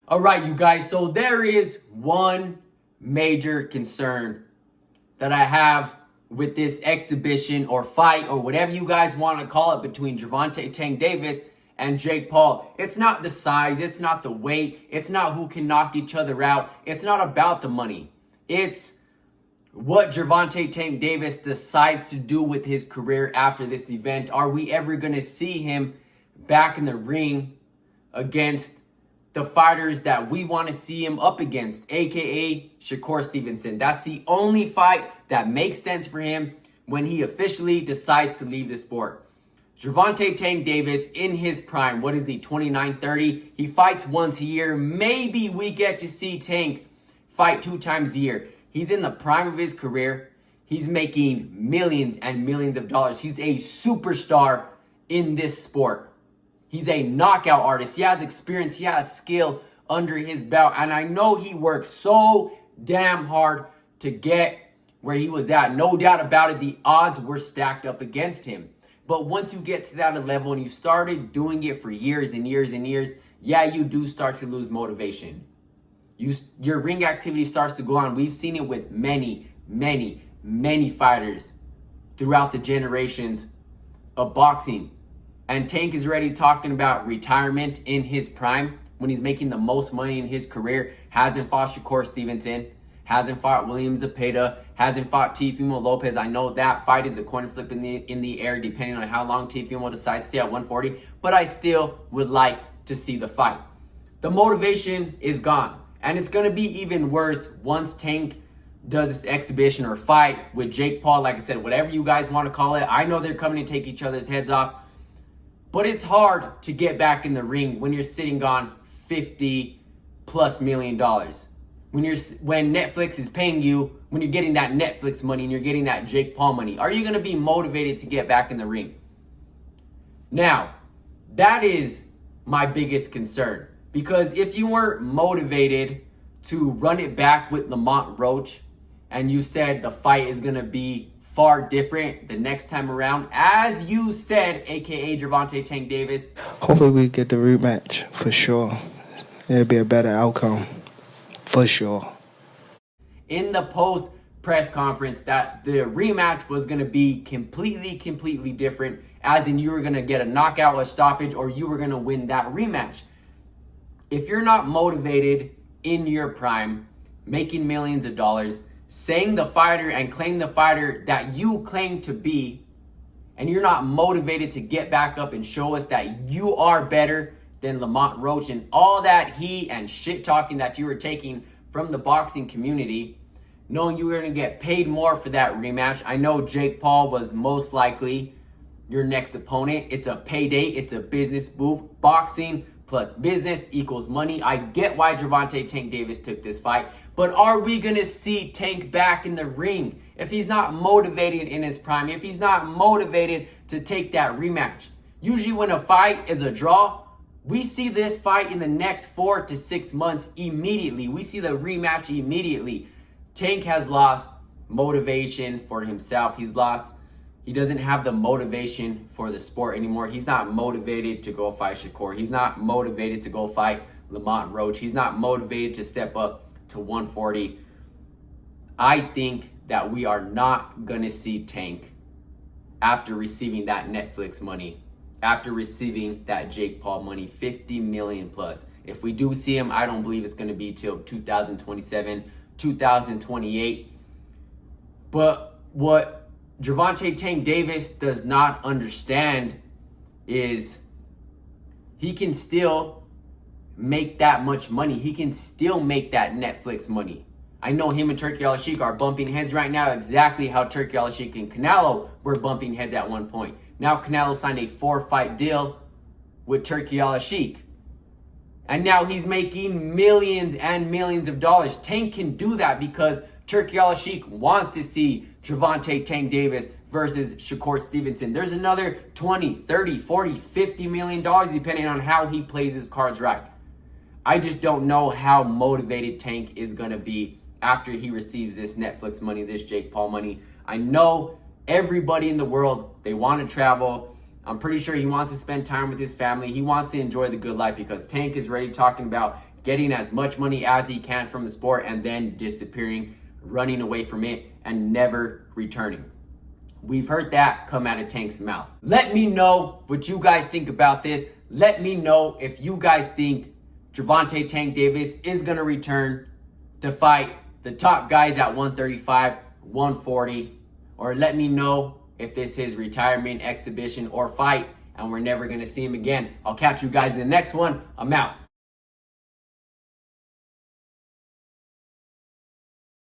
All right, you guys, so there is one major concern that I have with this exhibition or fight or whatever you guys want to call it between Gervonta Tank Davis and Jake Paul. It's not the size, it's not the weight, it's not who can knock each other out, it's not about the money. It's what Gervonta Tank Davis decides to do with his career after this event. Are we ever going to see him back in the ring against the fighters that we want to see him up against, aka Shakur Stevenson? That's the only fight that makes sense for him when he officially decides to leave the sport. Gervonta Tank Davis in his prime, what is he, 29, 30? He fights once a year. Maybe we get to see Tank fight 2 times a year. He's in the prime of his career. He's making millions and millions of dollars. He's a superstar in this sport. He's a knockout artist. He has experience. He has skill under his belt. And I know he worked so damn hard to get where he was at. No doubt about it. The odds were stacked up against him. But once you get to that level and you started doing it for years and years and years, yeah, you do start to lose motivation. Your ring activity starts to go on. We've seen it with many, many, many fighters throughout the generations of boxing. And Tank is already talking about retirement in his prime when he's making the most money in his career. Hasn't fought Shakur Stevenson. Hasn't fought William Zepeda. Hasn't fought Teofimo Lopez. I know that fight is a coin flip in the air depending on how long Teofimo decides to stay at 140. But I still would like to see the fight. The motivation is gone. And it's going to be even worse once Tank does this exhibition or fight with Jake Paul. Like I said, whatever you guys want to call it. I know they're coming to take each other's heads off. But it's hard to get back in the ring when you're sitting on $50+ million. When Netflix is paying you, when you're getting that Netflix money and you're getting that Jake Paul money, are you going to be motivated to get back in the ring? Now, that is my biggest concern. Because if you were motivated to run it back with Lamont Roach and you said the fight is going to be far different the next time around, as you said, aka Gervonta Tank Davis. Hopefully we get the rematch for sure. It'll be a better outcome for sure. In the post press conference, that the rematch was going to be completely different, as in you were going to get a knockout, a stoppage, or you were going to win that rematch. If you're not motivated in your prime, making millions of dollars, saying the fighter and claim the fighter that you claim to be, and you're not motivated to get back up and show us that you are better than Lamont Roach and all that heat and shit talking that you were taking from the boxing community, knowing you were going to get paid more for that rematch. I know Jake Paul was most likely your next opponent. It's a payday. It's a business move. Boxing plus business equals money. I get why Gervonta Tank Davis took this fight, but are we going to see Tank back in the ring if he's not motivated in his prime, if he's not motivated to take that rematch? Usually when a fight is a draw, we see this fight in the next 4 to 6 months immediately. We see the rematch immediately. Tank has lost motivation for himself. He doesn't have the motivation for the sport anymore. He's not motivated to go fight Shakur. He's not motivated to go fight Lamont Roach. He's not motivated to step up to 140. I think that we are not going to see Tank after receiving that Netflix money, after receiving that Jake Paul money, 50 million plus. If we do see him, I don't believe it's going to be till 2027, 2028. But what Gervonta Tank Davis does not understand is he can still make that much money. He can still make that Netflix money. I know him and Turki Al-Sheikh are bumping heads right now, exactly how Turki Al-Sheikh and Canelo were bumping heads at one point. Now Canelo signed a 4-fight deal with Turki Al-Sheikh. And now he's making millions and millions of dollars. Tank can do that because Turki Al-Sheikh wants to see Gervonta Tank Davis versus Shakur Stevenson. There's another 20, 30, 40, 50 million dollars depending on how he plays his cards right. I just don't know how motivated Tank is going to be after he receives this Netflix money, this Jake Paul money. I know everybody in the world, they want to travel. I'm pretty sure he wants to spend time with his family. He wants to enjoy the good life because Tank is already talking about getting as much money as he can from the sport and then disappearing, running away from it, and never returning. We've heard that come out of Tank's mouth. Let me know what you guys think about this. Let me know if you guys think Gervonta Tank Davis is going to return to fight the top guys at 135, 140. Or let me know if this is retirement, exhibition, or fight, and we're never going to see him again. I'll catch you guys in the next one. I'm out.